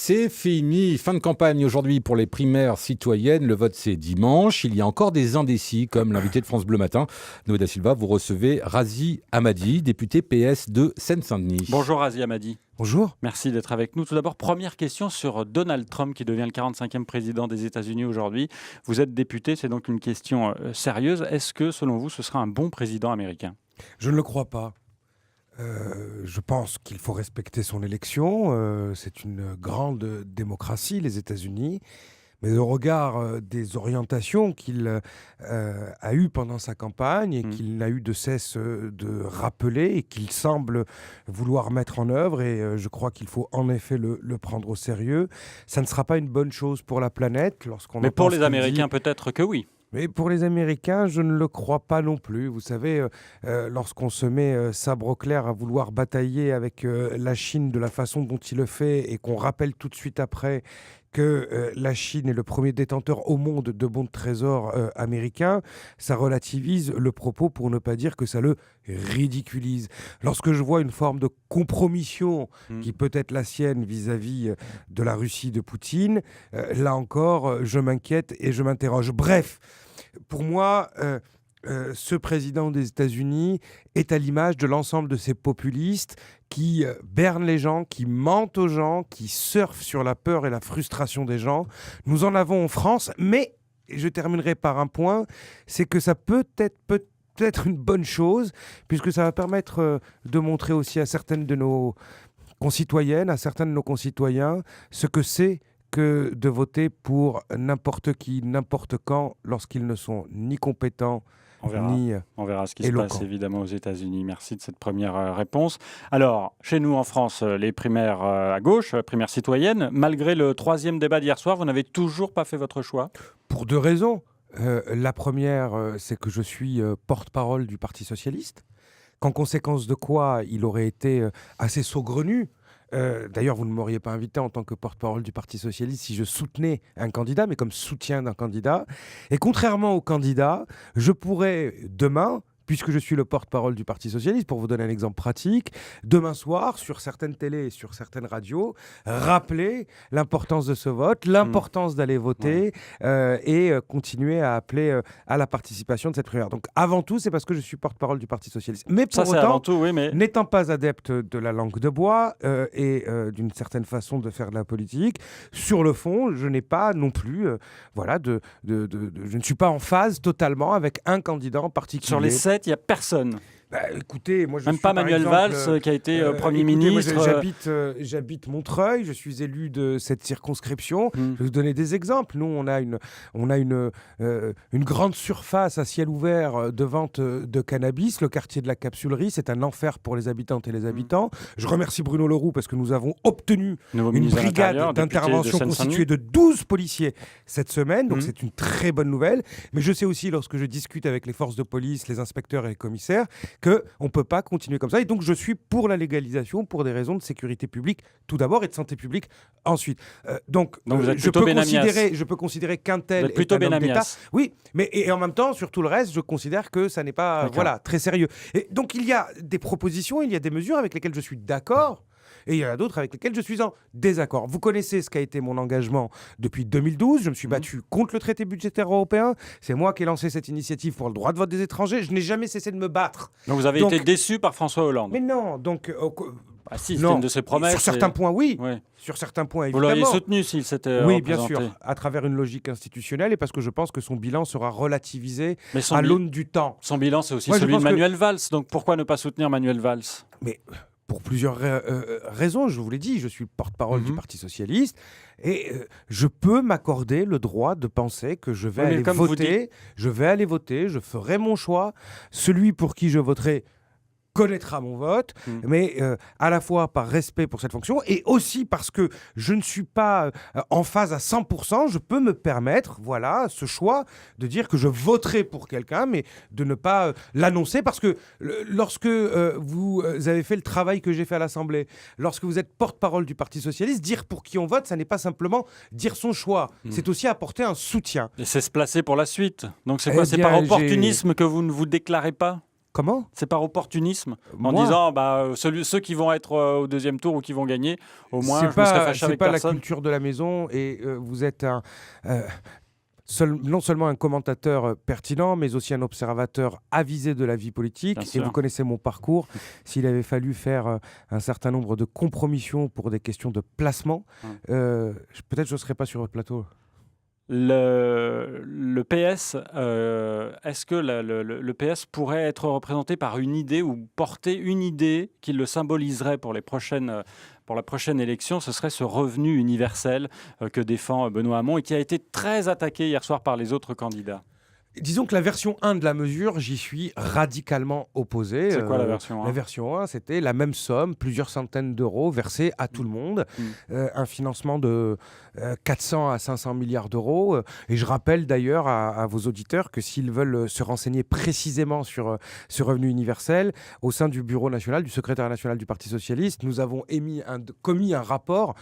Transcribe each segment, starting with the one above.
C'est fini, fin de campagne aujourd'hui pour les primaires citoyennes. Le vote, c'est dimanche. Il y a encore des indécis, comme l'invité de France Bleu Matin, Noé da Silva. Vous recevez Razi Hammadi, député PS de Seine-Saint-Denis. Bonjour Razi Hammadi. Bonjour. Merci d'être avec nous. Tout d'abord, première question sur Donald Trump qui devient le 45e président des États-Unis aujourd'hui. Vous êtes député, c'est donc une question sérieuse. Est-ce que, selon vous, ce sera un bon président américain ? Je ne le crois pas. Je pense qu'il faut respecter son élection. C'est une grande démocratie, les États-Unis. Mais au regard des orientations qu'il a eues pendant sa campagne et qu'il n'a eu de cesse de rappeler et qu'il semble vouloir mettre en œuvre, et je crois qu'il faut en effet le prendre au sérieux, ça ne sera pas une bonne chose pour la planète. Mais pour les Américains, peut-être que oui. Mais pour les Américains, je ne le crois pas non plus. Vous savez, lorsqu'on se met sabre au clair à vouloir batailler avec la Chine de la façon dont il le fait et qu'on rappelle tout de suite après que la Chine est le premier détenteur au monde de bons de trésor américains, ça relativise le propos, pour ne pas dire que ça le ridiculise. Lorsque je vois une forme de compromission qui peut être la sienne vis-à-vis de la Russie de Poutine, là encore, je m'inquiète et je m'interroge. Bref, pour moi, ce président des États-Unis est à l'image de l'ensemble de ces populistes qui bernent les gens, qui mentent aux gens, qui surfent sur la peur et la frustration des gens. Nous en avons en France, mais je terminerai par un point, c'est que ça peut être une bonne chose, puisque ça va permettre de montrer aussi à certaines de nos concitoyennes, à certains de nos concitoyens, ce que c'est que de voter pour n'importe qui, n'importe quand, lorsqu'ils ne sont ni compétents, On verra ce qui se passe évidemment aux États-Unis. Merci de cette première réponse. Alors, chez nous en France, les primaires à gauche, primaires citoyennes, malgré le troisième débat d'hier soir, vous n'avez toujours pas fait votre choix ? Pour deux raisons. La première, c'est que je suis porte-parole du Parti socialiste, qu'en conséquence de quoi il aurait été assez saugrenu. D'ailleurs, vous ne m'auriez pas invité en tant que porte-parole du Parti socialiste si je soutenais un candidat, mais comme soutien d'un candidat. Et contrairement au candidat, je pourrais demain, puisque je suis le porte-parole du Parti socialiste, pour vous donner un exemple pratique, demain soir, sur certaines télés et sur certaines radios, rappeler l'importance de ce vote, l'importance d'aller voter et continuer à appeler à la participation de cette primaire. Donc avant tout, c'est parce que je suis porte-parole du Parti socialiste. Mais pour autant, avant tout, oui, mais n'étant pas adepte de la langue de bois et d'une certaine façon de faire de la politique, sur le fond, je n'ai pas non plus, je ne suis pas en phase totalement avec un candidat en particulier. Sur les 7, il n'y a personne. Écoutez, moi je Même suis pas par Manuel exemple, Valls qui a été Premier moi, ministre. j'habite Montreuil, je suis élu de cette circonscription. Je vais vous donner des exemples. Nous, on a une grande surface à ciel ouvert de vente de cannabis. Le quartier de la Capsulerie, c'est un enfer pour les habitantes et les habitants. Je remercie Bruno Leroux parce que nous avons obtenu une brigade d'intervention constituée de 12 policiers cette semaine. Donc c'est une très bonne nouvelle. Mais je sais aussi, lorsque je discute avec les forces de police, les inspecteurs et les commissaires, qu'on ne peut pas continuer comme ça. Et donc, je suis pour la légalisation pour des raisons de sécurité publique, tout d'abord, et de santé publique, ensuite. Donc vous êtes je peux considérer qu'un tel est plutôt un homme d'État. Oui, mais et en même temps, sur tout le reste, je considère que ça n'est pas très sérieux. Et donc, il y a des propositions, il y a des mesures avec lesquelles je suis d'accord, et il y en a d'autres avec lesquelles je suis en désaccord. Vous connaissez ce qu'a été mon engagement depuis 2012. Je me suis battu contre le traité budgétaire européen. C'est moi qui ai lancé cette initiative pour le droit de vote des étrangers. Je n'ai jamais cessé de me battre. Donc vous avez été déçu par François Hollande ? Mais non, donc... si, c'était une de ses promesses. Sur certains points, oui. Sur certains points, évidemment. Vous l'auriez soutenu s'il s'était Oui, représenté. bien sûr, à travers une logique institutionnelle et parce que je pense que son bilan sera relativisé à l'aune du temps. Son bilan, c'est aussi celui de Manuel Valls. Donc pourquoi ne pas soutenir Manuel Valls ? Mais... pour plusieurs raisons, je vous l'ai dit, je suis porte-parole du Parti socialiste et je peux m'accorder le droit de penser que je vais aller voter, je ferai mon choix, celui pour qui je voterai connaîtra mon vote, mais à la fois par respect pour cette fonction et aussi parce que je ne suis pas en phase à 100%, je peux me permettre, ce choix de dire que je voterai pour quelqu'un, mais de ne pas l'annoncer parce que lorsque vous avez fait le travail que j'ai fait à l'Assemblée, lorsque vous êtes porte-parole du Parti socialiste, dire pour qui on vote, ça n'est pas simplement dire son choix, c'est aussi apporter un soutien. Et c'est se placer pour la suite. Donc c'est quoi ? C'est par opportunisme que vous ne vous déclarez pas ? Comment ? C'est par opportunisme, en disant ceux qui vont être au deuxième tour ou qui vont gagner, au moins je me serais fâché avec personne. C'est pas la culture de la maison et vous êtes non seulement un commentateur pertinent, mais aussi un observateur avisé de la vie politique. Et vous connaissez mon parcours. S'il avait fallu faire un certain nombre de compromissions pour des questions de placement, peut-être je ne serais pas sur votre plateau. Le PS, est-ce que le PS pourrait être représenté par une idée ou porter une idée qui le symboliserait pour la prochaine élection? Ce serait ce revenu universel que défend Benoît Hamon et qui a été très attaqué hier soir par les autres candidats. Disons que la version 1 de la mesure, j'y suis radicalement opposé. C'est quoi la version 1 ? La version 1, c'était la même somme, plusieurs centaines d'euros versés à tout le monde. Un financement de 400 à 500 milliards d'euros. Et je rappelle d'ailleurs à vos auditeurs que s'ils veulent se renseigner précisément sur ce revenu universel, au sein du bureau national, du secrétaire national du Parti socialiste, nous avons commis un rapport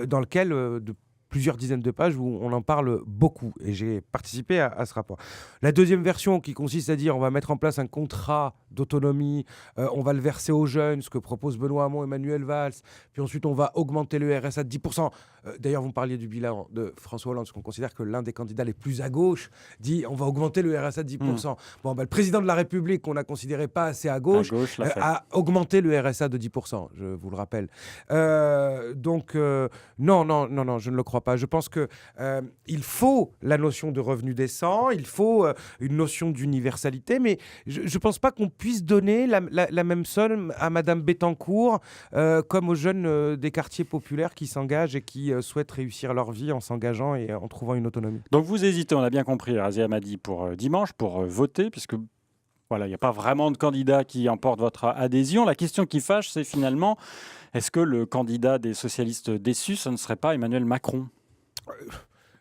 dans lequel... de plusieurs dizaines de pages où on en parle beaucoup et j'ai participé à ce rapport. La deuxième version qui consiste à dire on va mettre en place un contrat d'autonomie, on va le verser aux jeunes, ce que propose Benoît Hamon et Manuel Valls, puis ensuite on va augmenter le RSA de 10%. D'ailleurs, vous me parliez du bilan de François Hollande, parce qu'on considère que l'un des candidats les plus à gauche dit on va augmenter le RSA de 10%. Le président de la République, qu'on a considéré pas assez à gauche a augmenté le RSA de 10%, je vous le rappelle. Donc, non, je ne le crois pas. Je pense qu'il faut la notion de revenu décent, il faut une notion d'universalité, mais je ne pense pas qu'on puisse donner la même somme à Madame Bettencourt comme aux jeunes des quartiers populaires qui s'engagent et qui souhaitent réussir leur vie en s'engageant et en trouvant une autonomie. Donc vous hésitez, on a bien compris, Razia Hamadi, pour dimanche, pour voter, puisque voilà, il n'y a pas vraiment de candidat qui emporte votre adhésion. La question qui fâche, c'est finalement, est-ce que le candidat des socialistes déçus, ce ne serait pas Emmanuel Macron ?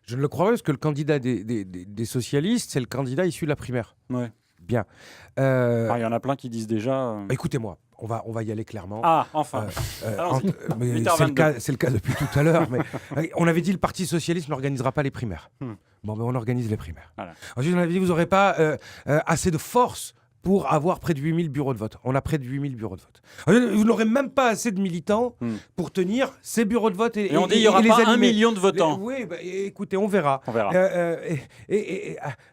Je ne le crois pas, parce que le candidat des socialistes, c'est le candidat issu de la primaire. Ouais. Bien. Il y en a plein qui disent déjà... Écoutez-moi, on va y aller clairement. Ah, enfin. C'est le cas depuis tout à l'heure. Mais on avait dit le Parti socialiste n'organisera pas les primaires. Bon, mais on organise les primaires. Voilà. Ensuite, on avait dit vous n'aurez pas assez de force pour avoir près de 8000 bureaux de vote. On a près de 8000 bureaux de vote. Vous n'aurez même pas assez de militants pour tenir ces bureaux de vote et on dit il n'y aura pas 1 million de votants. Oui, écoutez, on verra.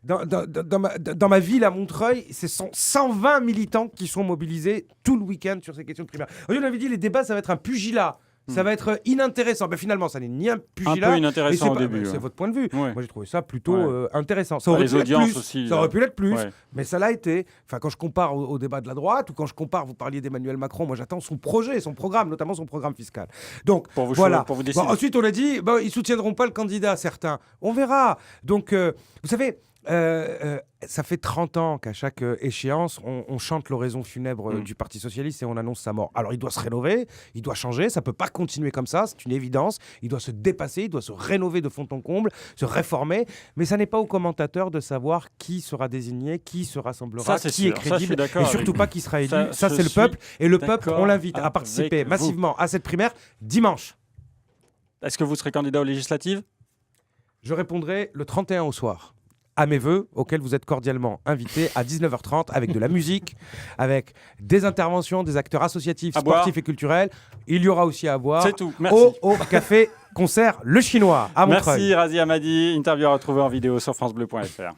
Dans ma ville à Montreuil, ce sont 120 militants qui sont mobilisés tout le week-end sur ces questions de primaire. On avait dit les débats, ça va être un pugilat. Ça va être inintéressant. Finalement, ça n'est ni un pugilat. Un peu inintéressant au début. C'est votre point de vue. Ouais. Moi, j'ai trouvé ça plutôt intéressant. Ça aurait pu audiences être plus, aussi. Ça aurait pu l'être plus, mais ça l'a été. Quand je compare au débat de la droite, ou quand je compare, vous parliez d'Emmanuel Macron, moi j'attends son projet, son programme, notamment son programme fiscal. Donc, voilà. Pour vous décider. Ensuite, on a dit, ils ne soutiendront pas le candidat, certains. On verra. Donc, vous savez... ça fait 30 ans qu'à chaque échéance, on chante l'oraison funèbre du Parti socialiste et on annonce sa mort. Alors, il doit se rénover, il doit changer, ça ne peut pas continuer comme ça, c'est une évidence. Il doit se dépasser, il doit se rénover de fond en comble, se réformer. Mais ça n'est pas aux commentateurs de savoir qui sera désigné, qui se rassemblera, qui est crédible et surtout pas qui sera élu. Ça c'est le peuple. Et le peuple, on l'invite à participer massivement à cette primaire dimanche. Est-ce que vous serez candidat aux législatives ? Je répondrai le 31 au soir à mes vœux, auxquels vous êtes cordialement invités à 19h30 avec de la musique, avec des interventions des acteurs associatifs, sportifs et culturels. Il y aura aussi à boire. C'est tout. Merci. Au café concert Le Chinois à Montreuil. Merci Razia Hamadi. Interview à retrouver en vidéo sur francebleu.fr.